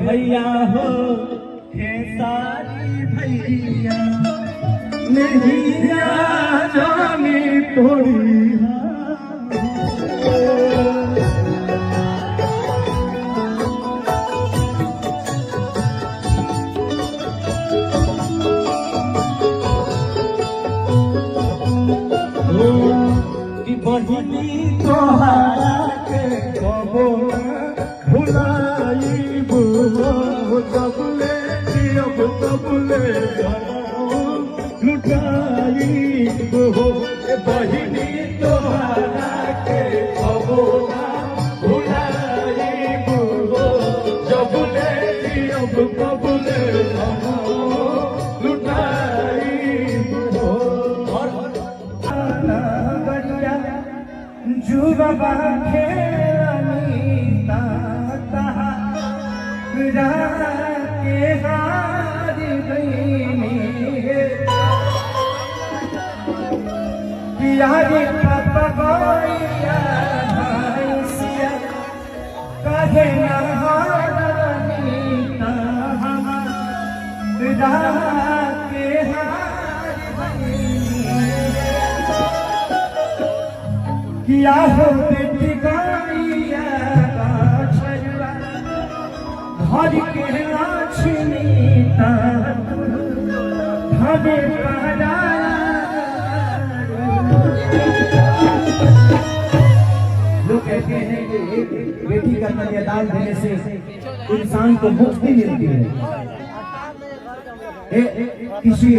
भैया हो खेसारी भैया नहीं जाने तोड़ी बहिनी तोहारा के कबो भुलाई बुलो तबले जियब तबले लुटाई बुहो बहिनी तोहारा के कबो भुलाई बुलो जबले जियब तबले लुटाई बुहो जुबा खेलानी ताहा के हार गईनी यारी पपगोइया भैंसिया कहे नहारनी ताहा के हार किया हो बेटी गाड़िया छजुआ घर के लाछनी धने लोग कहते हैं कि बेटी का कन्यादान देने से इंसान को मुक्ति मिलती है। किसी